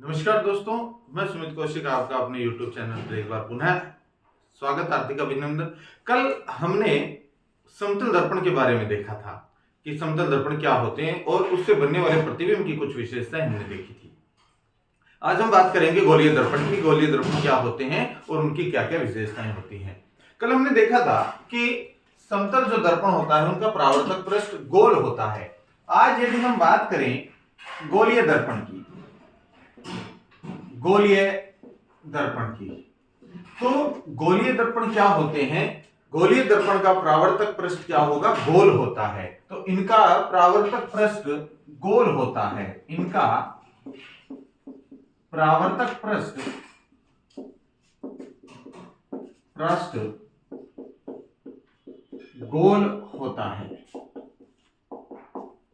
नमस्कार दोस्तों, मैं सुमित कौशिक आपका अपने YouTube चैनल पर एक बार पुनः स्वागत, हार्दिक अभिनंदन। कल हमने समतल दर्पण के बारे में देखा था कि समतल दर्पण क्या होते हैं और उससे बनने वाले प्रतिबिंब की कुछ विशेषताएं हमने देखी थी। आज हम बात करेंगे गोलीय दर्पण की। गोलीय दर्पण क्या होते हैं और उनकी क्या क्या विशेषताएं होती हैं। कल हमने देखा था कि समतल जो दर्पण होता है उनका परावर्तक पृष्ठ गोल होता है। आज यदि हम बात करें गोलीय दर्पण की, गोलीय दर्पण की, तो गोलीय दर्पण क्या होते हैं? गोलीय दर्पण का परावर्तक पृष्ठ क्या होगा? गोल होता है। तो इनका परावर्तक पृष्ठ गोल होता है। इनका परावर्तक पृष्ठ गोल होता है।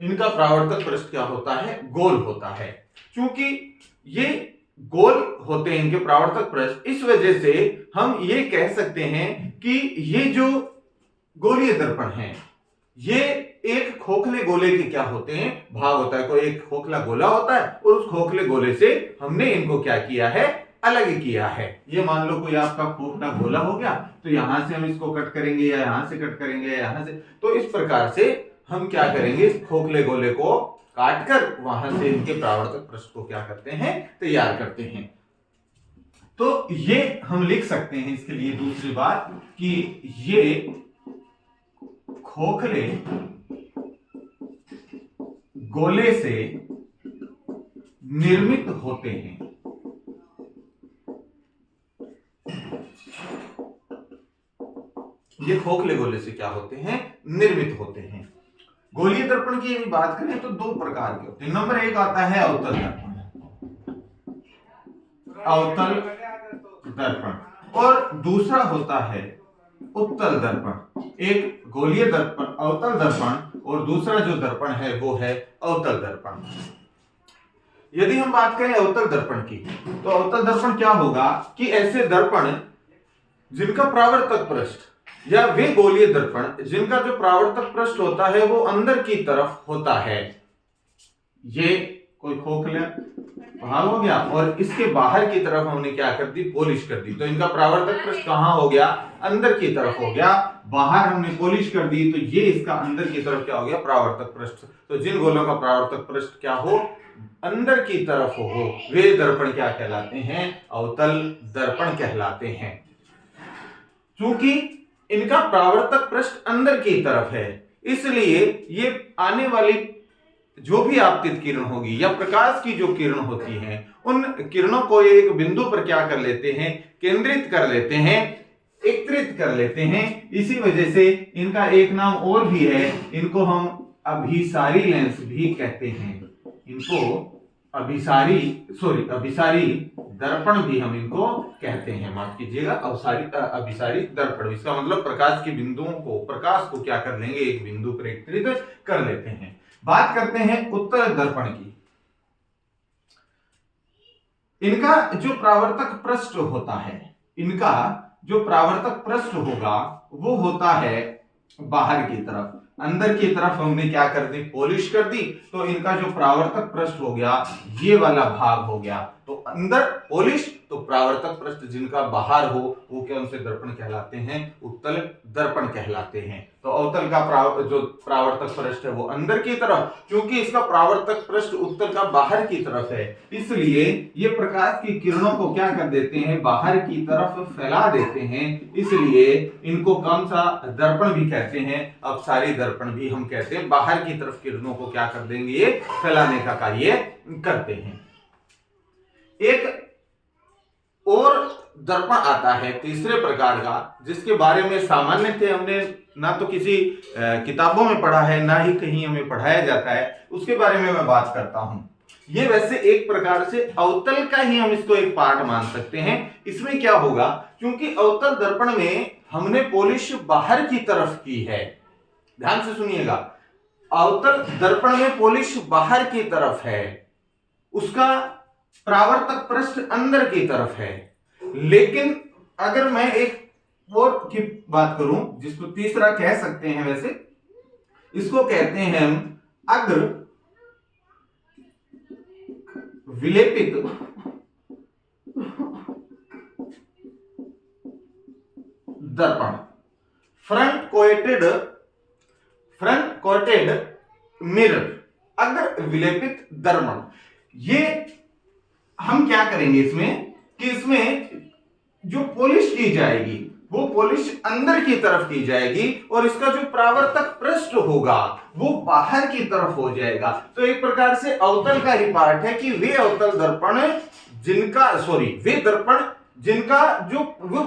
इनका परावर्तक पृष्ठ क्या होता है? गोल होता है। क्योंकि ये गोल होते हैं इनके परावर्तक पृष्ठ, इस वजह से हम ये कह सकते हैं कि ये जो गोलीय दर्पण है ये एक खोखले गोले के क्या होते हैं? भाग होता है। कोई एक खोखला गोला होता है और उस खोखले गोले से हमने इनको क्या किया है? अलग किया है। ये मान लो कोई आपका खोखला गोला हो गया, तो यहां से हम इसको कट करेंगे या यहां से कट करेंगे या यहां से, तो इस प्रकार से हम क्या करेंगे? इस खोखले गोले को काटकर वहां से इनके परावर्तक पृष्ठ को क्या करते हैं? तैयार करते हैं। तो ये हम लिख सकते हैं इसके लिए दूसरी बात कि ये खोखले गोले से निर्मित होते हैं। ये खोखले गोले से क्या होते हैं? निर्मित होते हैं। गोलीय दर्पण की यदि बात करें तो दो प्रकार के होते हैं। नंबर एक आता है अवतल दर्पण, अवतल दर्पण, और दूसरा होता है उत्तल दर्पण। एक गोलीय दर्पण अवतल दर्पण और दूसरा जो दर्पण है वो है अवतल दर्पण। यदि हम बात करें अवतल दर्पण की, तो अवतल दर्पण क्या होगा कि ऐसे दर्पण जिनका परावर्तक पृष्ठ, या वे गोलीय दर्पण जिनका जो परावर्तक पृष्ठ होता है वो अंदर की तरफ होता है। ये कोई खोखला भाग हो गया और इसके बाहर की तरफ हमने क्या कर दी? पॉलिश कर दी। तो इनका परावर्तक पृष्ठ कहां हो गया? अंदर की तरफ हो गया। बाहर हमने पॉलिश कर दी तो ये इसका अंदर की तरफ क्या हो गया? परावर्तक पृष्ठ। तो जिन गोलों का परावर्तक पृष्ठ क्या हो? अंदर की तरफ हो, वे दर्पण क्या कहलाते हैं? अवतल दर्पण कहलाते हैं। क्योंकि इनका परावर्तक पृष्ठ अंदर की तरफ है, इसलिए ये आने वाली जो भी आपतित किरण होगी या प्रकाश की जो किरण होती है, उन किरणों को एक बिंदु पर क्या कर लेते हैं? केंद्रित कर लेते हैं, एकत्रित कर लेते हैं। इसी वजह से इनका एक नाम और भी है, इनको हम अभिसारी लेंस भी कहते हैं। इनको अभिसारी दर्पण भी हम इनको कहते हैं। माफ कीजिएगा, अभिसारी दर्पण। इसका मतलब प्रकाश के बिंदुओं को, प्रकाश को क्या कर लेंगे? एक बिंदु पर एकत्रित कर लेते हैं। बात करते हैं उत्तल दर्पण की। इनका जो परावर्तक पृष्ठ होता है, इनका जो परावर्तक पृष्ठ होगा वो होता है बाहर की तरफ। अंदर की तरफ हमने क्या कर दी? पॉलिश कर दी। तो इनका जो परावर्तक पृष्ठ हो गया ये वाला भाग हो गया। तो अंदर पॉलिश, तो परावर्तक पृष्ठ जिनका बाहर हो वो कौन से दर्पण कहलाते हैं? उत्तल दर्पण कहलाते हैं। तो अवतल का जो परावर्तक पृष्ठ है वो अंदर की तरफ, क्योंकि इसका परावर्तक पृष्ठ उत्तल का बाहर की तरफ है, इसलिए ये प्रकाश की किरणों को क्या कर देते हैं? बाहर की तरफ फैला देते हैं। इसलिए इनको कौन सा दर्पण भी कहते हैं? अपसारी दर्पण भी हम कहते हैं। बाहर की तरफ किरणों को क्या कर देंगे? ये फैलाने का कार्य करते हैं। एक और दर्पण आता है तीसरे प्रकार का, जिसके बारे में सामान्य थे हमने ना तो किसी किताबों में पढ़ा है ना ही कहीं हमें पढ़ाया जाता है, उसके बारे में मैं बात करता हूं। ये वैसे एक प्रकार से अवतल का ही हम इसको एक पार्ट मान सकते हैं। इसमें क्या होगा? क्योंकि अवतल दर्पण में हमने पॉलिश बाहर की तरफ की है। ध्यान से सुनिएगा, अवतल दर्पण में पॉलिश बाहर की तरफ है, उसका परावर्तक पृष्ठ अंदर की तरफ है। लेकिन अगर मैं एक और की बात करूं, जिसको तीसरा कह सकते हैं, वैसे इसको कहते हैं हम अग्र विलेपित दर्पण, फ्रंट कोटेड मिरर, अग्र विलेपित दर्पण। ये हम क्या करेंगे इसमें कि इसमें जो पॉलिश की जाएगी वो पॉलिश अंदर की तरफ की जाएगी और इसका जो परावर्तक पृष्ठ होगा वो बाहर की तरफ हो जाएगा। तो एक प्रकार से अवतल का ही पार्ट है कि वे अवतल दर्पण वे दर्पण जिनका जो वो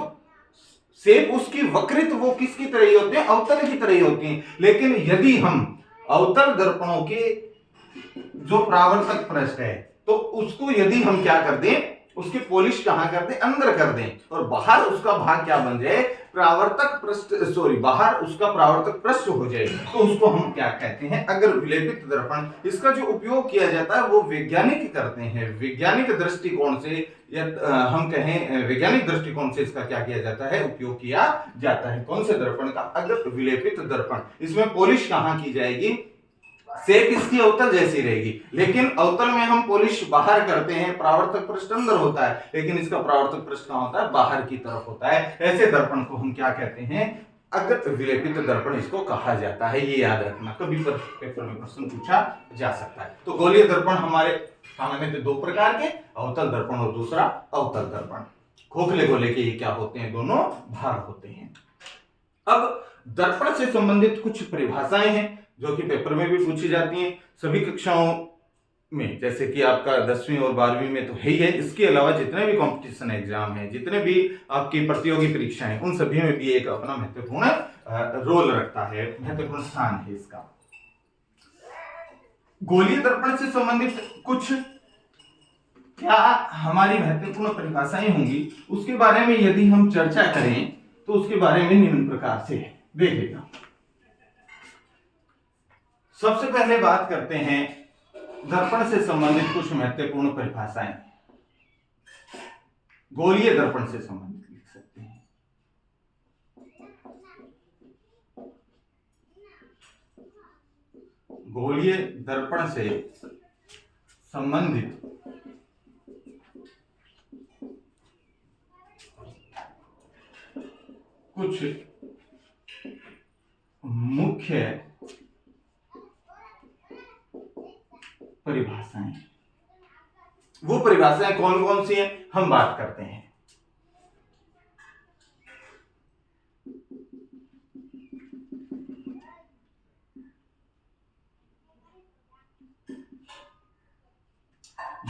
शेप उसकी वक्रित वो किसकी तरह ही होते हैं, अवतल की तरह ही होती हैं। लेकिन यदि हम अवतल दर्पणों के जो परावर्तक पृष्ठ है तो उसको यदि हम क्या कर दें, उसकी पॉलिश कहां कर दें, अंदर कर दें और बाहर उसका भाग क्या बन जाए, बाहर उसका परावर्तक पृष्ठ हो जाए, तो उसको हम क्या कहते हैं, अग्र विलेपित दर्पण। इसका जो उपयोग किया जाता है वो वैज्ञानिक करते हैं, वैज्ञानिक दृष्टिकोण से या हम कहें वैज्ञानिक दृष्टिकोण से इसका क्या किया जाता है, उपयोग किया जाता है। कौन से दर्पण का, अग्र विलेपित दर्पण। इसमें पॉलिश कहां की जाएगी, शेप इसकी अवतल जैसी रहेगी, लेकिन अवतल में हम पॉलिश बाहर करते हैं, परावर्तक पृष्ठ अंदर होता है, लेकिन इसका परावर्तक पृष्ठ कहां होता है, बाहर की तरफ होता है। ऐसे दर्पण को हम क्या कहते हैं, अग्र विलेपित दर्पण इसको कहा जाता है। ये याद रखना, कभी पेपर में प्रश्न पूछा जा सकता है। तो गोलीय दर्पण हमारे सामान्य दो प्रकार के, अवतल दर्पण और दूसरा अवतल दर्पण। खोखले गोले के ये क्या होते हैं, दोनों भाग होते हैं। अब दर्पण से संबंधित कुछ परिभाषाएं हैं जो कि पेपर में भी पूछी जाती हैं सभी कक्षाओं में, जैसे कि आपका 10वीं और 12वीं में तो है ही है। इसके अलावा जितने भी कंपटीशन एग्जाम है, जितने भी आपकी प्रतियोगी परीक्षाएं, उन सभी में भी एक अपना महत्वपूर्ण रोल रखता है, महत्वपूर्ण स्थान है इसका। गोलीय दर्पण से संबंधित कुछ क्या हमारी महत्वपूर्ण परिभाषाएं होंगी, उसके बारे में यदि हम चर्चा करें तो उसके बारे में निम्न प्रकार से है, देखिएगा। सबसे पहले बात करते हैं दर्पण से संबंधित कुछ महत्वपूर्ण परिभाषाएं। गोलीय दर्पण से संबंधित लिख सकते हैं। गोलीय दर्पण से संबंधित कुछ मुख्य परिभाषाएं। वो परिभाषाएं कौन कौन सी हैं, हम बात करते हैं।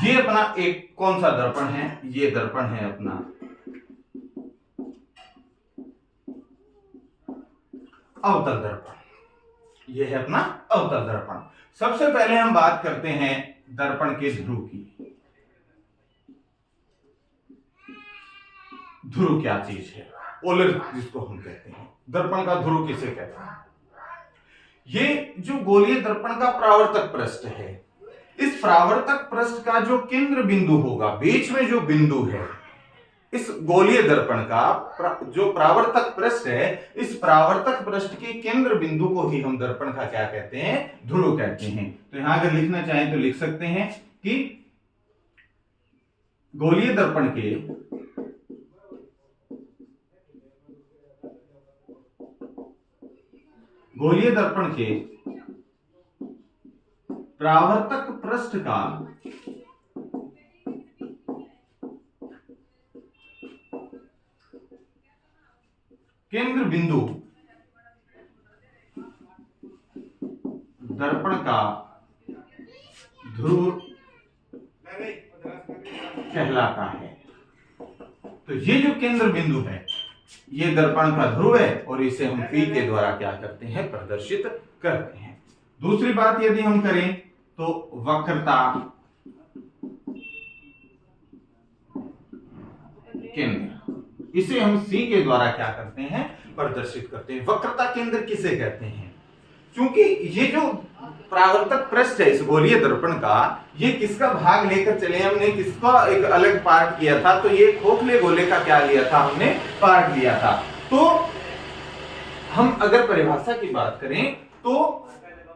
ये अपना एक कौन सा दर्पण है, ये दर्पण है अपना अवतल दर्पण। ये है अपना अवतल दर्पण। सबसे पहले हम बात करते हैं दर्पण के ध्रुव की। ध्रुव क्या चीज है, पोलर जिसको हम कहते हैं। दर्पण का ध्रुव किसे कहते हैं? ये जो गोलीय दर्पण का परावर्तक पृष्ठ है, इस परावर्तक पृष्ठ का जो केंद्र बिंदु होगा, बीच में जो बिंदु है, इस गोलीय दर्पण का जो परावर्तक पृष्ठ है, इस परावर्तक पृष्ठ के केंद्र बिंदु को ही हम दर्पण का क्या कहते हैं, ध्रुव कहते हैं। तो यहां अगर लिखना चाहें तो लिख सकते हैं कि गोलीय दर्पण के परावर्तक पृष्ठ का केंद्र बिंदु दर्पण का ध्रुव कहलाता है। तो ये जो केंद्र बिंदु है, ये दर्पण का ध्रुव है और इसे हम P के द्वारा क्या करते हैं, प्रदर्शित करते हैं। दूसरी बात यदि हम करें तो वक्रता केंद्र, इसे हम C के द्वारा क्या करते हैं, प्रदर्शित करते हैं। वक्रता केंद्र किसे कहते हैं? क्योंकि ये जो परावर्तक पृष्ठ है इस गोलीय दर्पण का, ये किसका भाग लेकर चले, हमने किसका एक अलग पार्ट किया था, तो ये खोखले गोले का क्या लिया था, हमने पार्ट लिया था। तो हम अगर परिभाषा की बात करें तो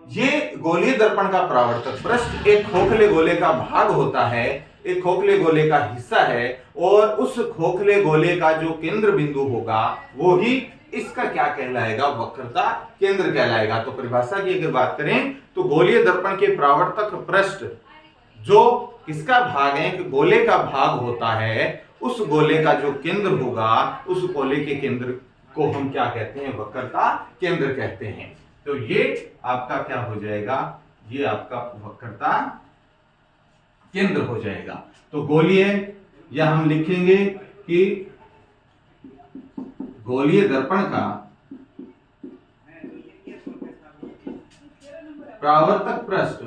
ये गोलीय दर्पण का परावर्तक पृष्ठ एक खोखले गोले का भाग होता है एक खोखले गोले का हिस्सा है और उस खोखले गोले का जो केंद्र बिंदु होगा वो ही इसका क्या कहलाएगा, वक्रता केंद्र कहलाएगा। तो परिभाषा की अगर बात करें तो गोलीय दर्पण के परावर्तक पृष्ठ जो किसका भाग है, कि गोले का भाग होता है, उस गोले का जो केंद्र होगा उस गोले के केंद्र को हम क्या कहते हैं, वक्रता केंद्र कहते हैं। तो ये आपका क्या हो जाएगा, ये आपका वक्रता केंद्र हो जाएगा। तो गोलीय, या हम लिखेंगे कि गोलीय दर्पण का परावर्तक पृष्ठ,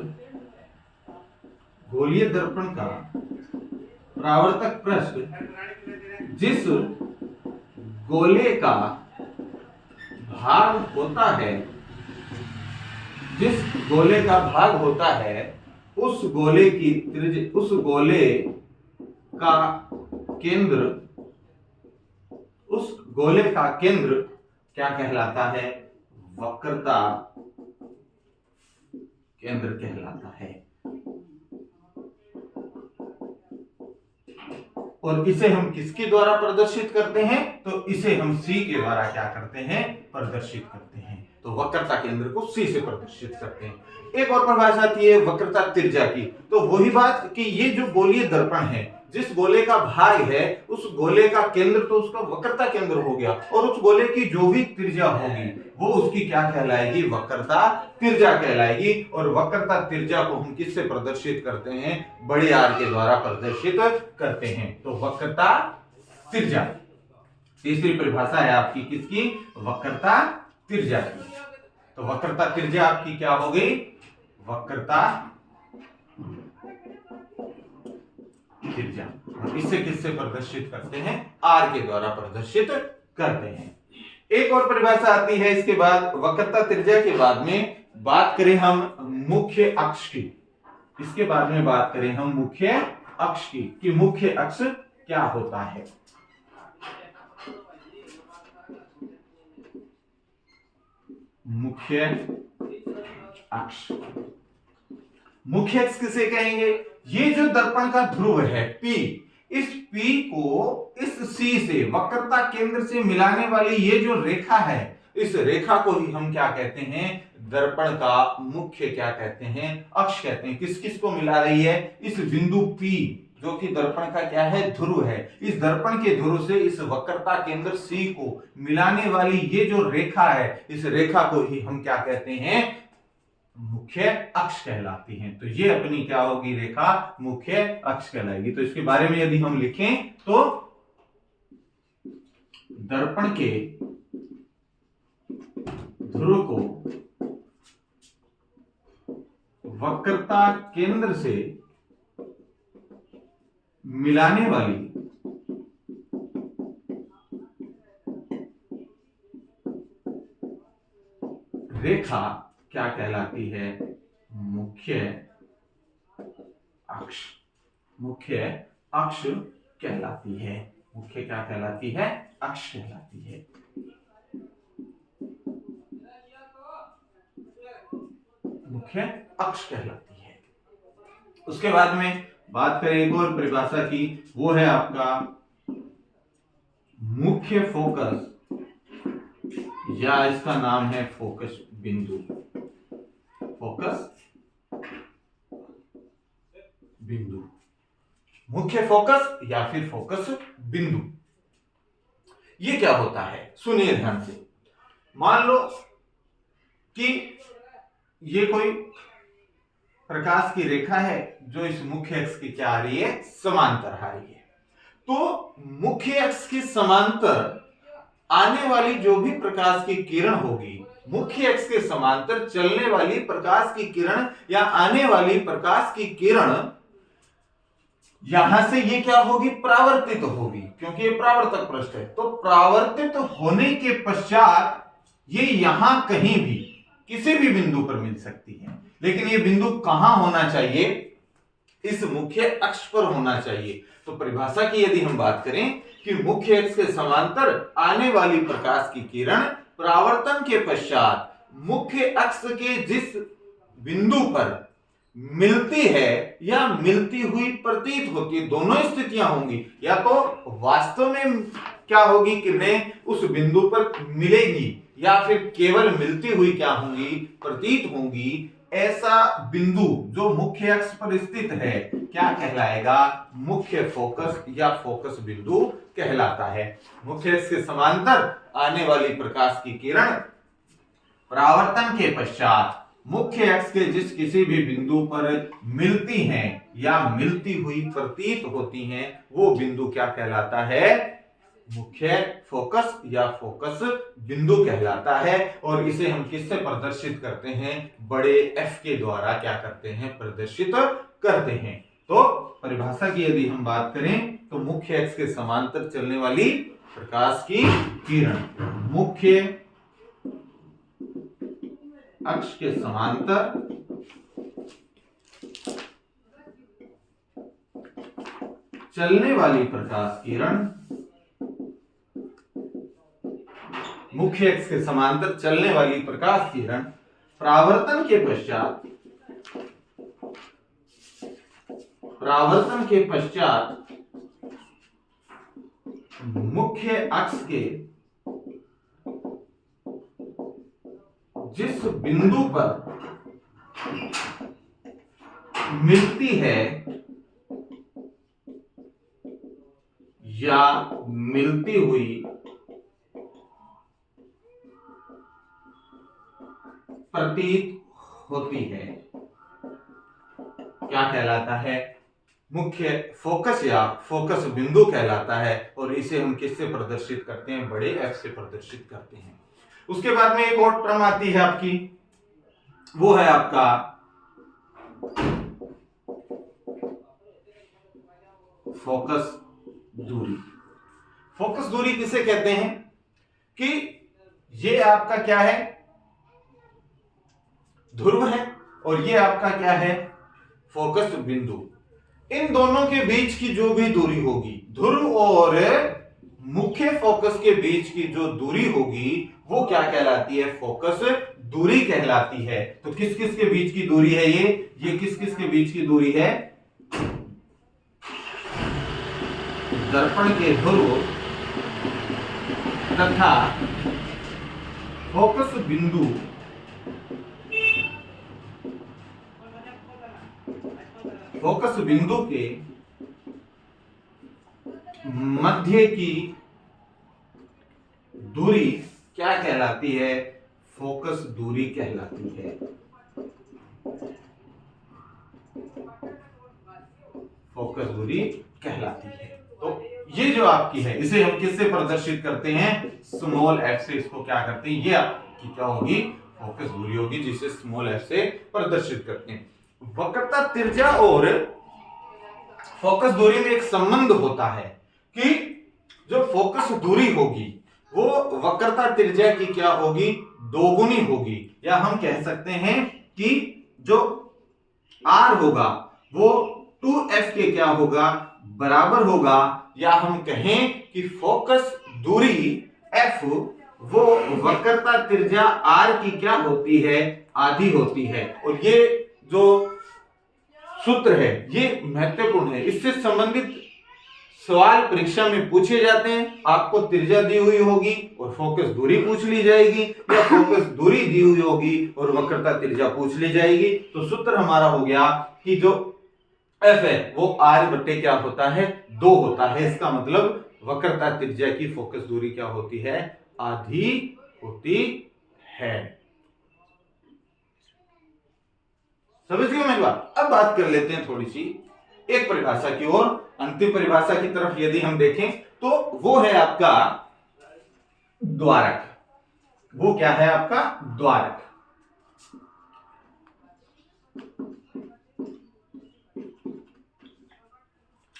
गोलीय दर्पण का परावर्तक पृष्ठ जिस गोले का भाग होता है, जिस गोले का भाग होता है, उस गोले की त्रिज्या, उस गोले का केंद्र, उस गोले का केंद्र क्या कहलाता है, वक्रता केंद्र कहलाता है। और इसे हम किसके द्वारा प्रदर्शित करते हैं, तो इसे हम सी के द्वारा क्या करते हैं, प्रदर्शित करते हैं। तो वक्रता केंद्र को सी से प्रदर्शित करते हैं। एक और परिभाषा आती है वक्रता त्रिज्या की। तो वही बात कि ये जो गोलीय दर्पण है, जिस गोले का भाग है उस गोले का केंद्र तो उसका वक्रता केंद्र हो गया, और उस गोले की जो भी त्रिज्या होगी वो उसकी क्या कहलाएगी, वक्रता त्रिज्या कहलाएगी। और वक्रता त्रिज्या को हम किससे प्रदर्शित करते हैं, बड़े आर के द्वारा प्रदर्शित करते हैं। तो वक्रता त्रिज्या, तीसरी परिभाषा है आपकी किसकी, वक्रता त्रिज्या की। तो वक्रता त्रिज्या आपकी क्या हो गई, वक्रता त्रिज्या। इससे किससे प्रदर्शित करते हैं, आर के द्वारा प्रदर्शित करते हैं। एक और परिभाषा आती है इसके बाद, वक्रता त्रिज्या के बाद में बात करें हम मुख्य अक्ष की, इसके बाद में बात करें हम मुख्य अक्ष की, कि मुख्य अक्ष क्या होता है। मुख्य अक्ष, मुख्य अक्ष किसे कहेंगे, ये जो दर्पण का ध्रुव है P, इस P को इस C से, वक्रता केंद्र से मिलाने वाली ये जो रेखा है, इस रेखा को ही हम क्या कहते हैं, दर्पण का मुख्य क्या कहते हैं, अक्ष कहते हैं। किस किस को मिला रही है, इस बिंदु P जो कि दर्पण का क्या है, ध्रुव है, इस दर्पण के ध्रुव से इस वक्रता केंद्र C को मिलाने वाली ये जो रेखा है, इस रेखा को ही हम क्या कहते हैं, मुख्य अक्ष कहलाती हैं। तो ये अपनी क्या होगी, रेखा मुख्य अक्ष कहलाएगी। तो इसके बारे में यदि हम लिखें तो दर्पण के ध्रुव को वक्रता केंद्र से मिलाने वाली रेखा क्या कहलाती है, मुख्य अक्ष, मुख्य अक्ष कहलाती है। मुख्य क्या कहलाती है, अक्ष कहलाती है। मुख्य अक्ष कहलाती है। उसके बाद में बात करें एक और परिभाषा की, वो है आपका मुख्य फोकस, या इसका नाम है फोकस बिंदु, फोकस बिंदु, मुख्य फोकस या फिर फोकस बिंदु। ये क्या होता है, सुनिए ध्यान से। मान लो कि ये कोई प्रकाश की रेखा है जो इस मुख्य अक्ष की क्या आ रही है, समांतर आ रही है। तो मुख्य अक्ष के समांतर आने वाली जो भी प्रकाश की किरण होगी, मुख्य अक्ष के समांतर चलने वाली प्रकाश की किरण या आने वाली प्रकाश की किरण यहां से ये क्या होगी, परावर्तित होगी, क्योंकि ये परावर्तक पृष्ठ है। तो परावर्तित होने के पश्चात ये यहां कहीं भी किसी भी बिंदु पर मिल सकती है, लेकिन ये बिंदु कहां होना चाहिए, इस मुख्य अक्ष पर होना चाहिए। तो परिभाषा की यदि हम बात करें कि मुख्य अक्ष के समांतर आने वाली प्रकाश की किरण परावर्तन के पश्चात मुख्य अक्ष के जिस बिंदु पर मिलती है या मिलती हुई प्रतीत होती है, दोनों स्थितियां होंगी। या तो वास्तव में क्या होगी, किरणें उस बिंदु पर मिलेंगी, या फिर केवल मिलती हुई क्या होंगी, प्रतीत होंगी। ऐसा बिंदु जो मुख्य अक्ष पर स्थित है क्या कहलाएगा, मुख्य फोकस या फोकस बिंदु कहलाता है। मुख्य अक्ष के समांतर आने वाली प्रकाश की किरण परावर्तन के पश्चात मुख्य अक्ष के जिस किसी भी बिंदु पर मिलती हैं या मिलती हुई प्रतीत होती हैं, वो बिंदु क्या कहलाता है, मुख्य फोकस या फोकस बिंदु कहलाता है। और इसे हम किससे प्रदर्शित करते हैं, बड़े एफ के द्वारा क्या करते हैं, प्रदर्शित करते हैं। तो परिभाषा की यदि हम बात करें तो मुख्य अक्ष के समांतर चलने वाली प्रकाश की किरण, मुख्य अक्ष के समांतर चलने वाली प्रकाश किरण, मुख्य अक्ष के समांतर चलने वाली प्रकाश किरण परावर्तन के पश्चात मुख्य अक्ष के जिस बिंदु पर मिलती है या मिलती हुई प्रतीत होती है क्या कहलाता है, मुख्य फोकस या फोकस बिंदु कहलाता है। और इसे हम किससे प्रदर्शित करते हैं, बड़े एफ से प्रदर्शित करते हैं। उसके बाद में एक और टर्म आती है आपकी, वो है आपका फोकस दूरी। फोकस दूरी किसे कहते हैं कि ये आपका क्या है, ध्रुव है, और ये आपका क्या है, फोकस बिंदु। इन दोनों के बीच की जो भी दूरी होगी, ध्रुव और मुख्य फोकस के बीच की जो दूरी होगी वो क्या कहलाती है, फोकस दूरी कहलाती है। तो किस किस के बीच की दूरी है ये किस किस के बीच की दूरी है, दर्पण के ध्रुव तथा फोकस बिंदु के मध्य की दूरी क्या कहलाती है, फोकस दूरी कहलाती है। फोकस दूरी कहलाती है। तो ये जो आपकी है इसे हम किससे प्रदर्शित करते हैं, स्मॉल एफ से इसको क्या करते हैं, ये आपकी क्या होगी, फोकस दूरी होगी, जिसे स्मॉल एफ से प्रदर्शित करते हैं। वक्रता त्रिज्या और फोकस दूरी में एक संबंध होता है कि जो फोकस दूरी होगी वो वक्रता त्रिज्या की क्या होगी, दोगुनी होगी। या हम कह सकते हैं कि जो r होगा वो 2f के क्या होगा, बराबर होगा। या हम कहें कि फोकस दूरी f वो वक्रता त्रिज्या r की क्या होती है, आधी होती है। और ये जो सूत्र है ये महत्वपूर्ण है, इससे संबंधित सवाल परीक्षा में पूछे जाते हैं। आपको त्रिज्या दी हुई होगी और फोकस दूरी पूछ ली जाएगी, या फोकस दूरी दी हुई होगी और वक्रता त्रिज्या पूछ ली जाएगी। तो सूत्र हमारा हो गया कि जो f है वो r बट्टे क्या होता है, 2 होता है। इसका मतलब वक्रता त्रिज्या की फोकस दूरी क्या होती है, आधी होती है। समझ गए मेरी बात। अब बात कर लेते हैं थोड़ी सी एक परिभाषा की ओर, अंतिम परिभाषा की तरफ यदि हम देखें तो वो है आपका द्वारक। वो क्या है आपका, द्वारक।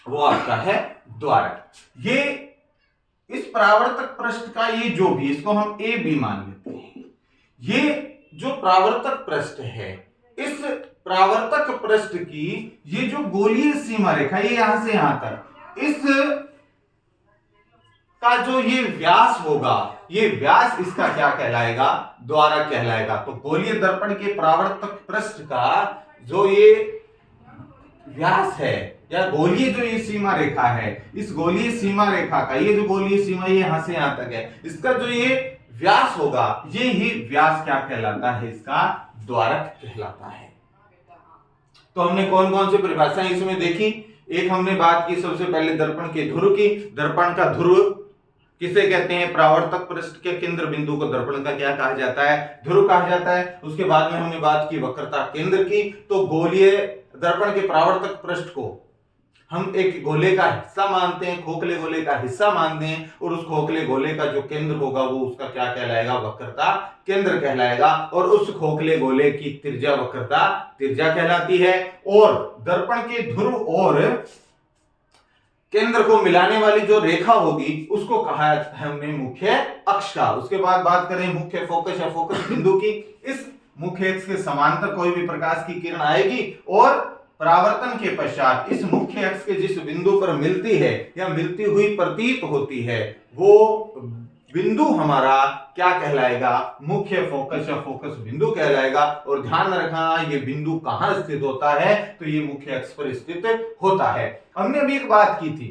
वो आपका है द्वारक। ये इस परावर्तक पृष्ठ का ये जो भी, इसको हम ए बी मान लेते हैं। ये जो परावर्तक पृष्ठ है, इस परावर्तक पृष्ठ की ये जो गोलीय सीमा रेखा, ये यहां से यहां तक, इस का जो ये व्यास होगा, ये व्यास इसका क्या कहलाएगा, द्वारक कहलाएगा। तो गोलीय दर्पण के परावर्तक पृष्ठ का जो ये व्यास है या गोलीय जो ये सीमा रेखा है, इस गोलीय सीमा रेखा का ये जो गोलीय सीमा ये यहां से यहां तक है, इसका जो ये व्यास होगा ये ही व्यास क्या कहलाता है, इसका द्वारक कहलाता है। तो हमने कौन कौन सी परिभाषाएं इसमें देखी। एक हमने बात की सबसे पहले दर्पण के ध्रुव की। दर्पण का ध्रुव किसे कहते हैं, परावर्तक पृष्ठ के केंद्र बिंदु को दर्पण का क्या कहा जाता है, ध्रुव कहा जाता है। उसके बाद में हमने बात की वक्रता केंद्र की। तो गोलीय दर्पण के परावर्तक पृष्ठ को हम एक गोले का हिस्सा मानते हैं, खोखले गोले का हिस्सा मानते हैं, और उस खोखले गोले का जो केंद्र होगा वो उसका क्या कहलाएगा, वक्रता केंद्र कहलाएगा। और उस खोखले गोले की त्रिज्या वक्रता त्रिज्या कहलाती है। और दर्पण के ध्रुव और केंद्र को मिलाने वाली जो रेखा होगी उसको कहा है हमने मुख्य अक्ष का। उसके बाद बात करें मुख्य फोकस या फोकस बिंदु की। इस मुख्य अक्ष के समांतर कोई भी प्रकाश की किरण आएगी और परावर्तन के पश्चात इस मुख्य अक्ष के जिस बिंदु पर मिलती है या मिलती हुई प्रतीत होती है वो बिंदु हमारा क्या कहलाएगा, मुख्य फोकस या फोकस बिंदु कहलाएगा। और ध्यान रखना ये बिंदु कहां स्थित होता है, तो ये मुख्य अक्ष पर स्थित होता है। हमने अभी एक बात की थी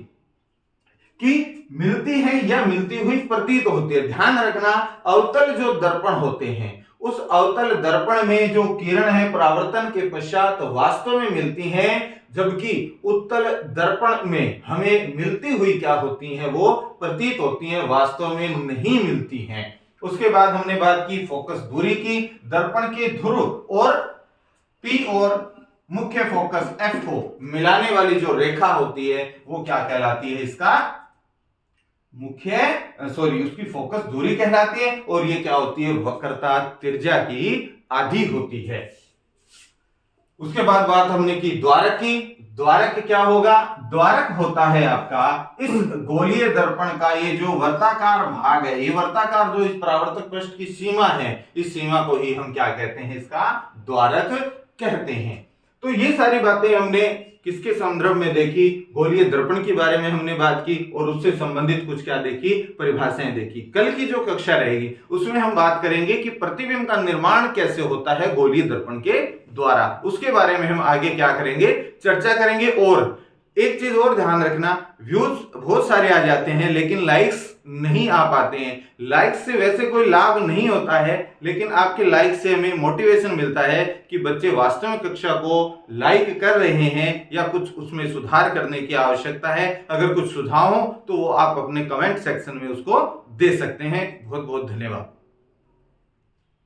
कि मिलती है या मिलती हुई प्रतीत होती है। ध्यान रखना अवतल जो दर्पण होते हैं उस अवतल दर्पण में जो किरण है परावर्तन के पश्चात वास्तव में मिलती हैं, जबकि उत्तल दर्पण में हमें मिलती हुई क्या होती हैं, वो प्रतीत होती हैं, वास्तव में नहीं मिलती हैं। उसके बाद हमने बात की फोकस दूरी की। दर्पण के ध्रुव और P और मुख्य फोकस F को मिलाने वाली जो रेखा होती है वो क्या कहलाती है, इसका उसकी फोकस दूरी कहलाती है। और ये क्या होती है, वक्रता त्रिज्या की आधी होती है। उसके बाद बात हमने की द्वारक की। द्वारक क्या होगा, द्वारक होता है आपका इस गोलीय दर्पण का ये जो वर्ताकार भाग है, ये वर्ताकार जो इस परावर्तक पृष्ठ की सीमा है, इस सीमा को ही हम क्या कहते हैं, इसका द्वारक कहते हैं। तो ये सारी बातें हमने किसके संदर्भ में देखी, गोलीय दर्पण के बारे में हमने बात की और उससे संबंधित कुछ क्या देखी, परिभाषाएं देखी। कल की जो कक्षा रहेगी उसमें हम बात करेंगे कि प्रतिबिंब का निर्माण कैसे होता है गोलीय दर्पण के द्वारा। उसके बारे में हम आगे क्या करेंगे, चर्चा करेंगे। और एक चीज और ध्यान रखना, व्यूज बहुत सारे आ जाते हैं लेकिन लाइक्स नहीं आ पाते हैं। लाइक्स से वैसे कोई लाभ नहीं होता है, लेकिन आपके लाइक से हमें मोटिवेशन मिलता है कि बच्चे वास्तव में कक्षा को लाइक कर रहे हैं या कुछ उसमें सुधार करने की आवश्यकता है। अगर कुछ सुझाव हो तो वो आप अपने कमेंट सेक्शन में उसको दे सकते हैं। बहुत बहुत धन्यवाद।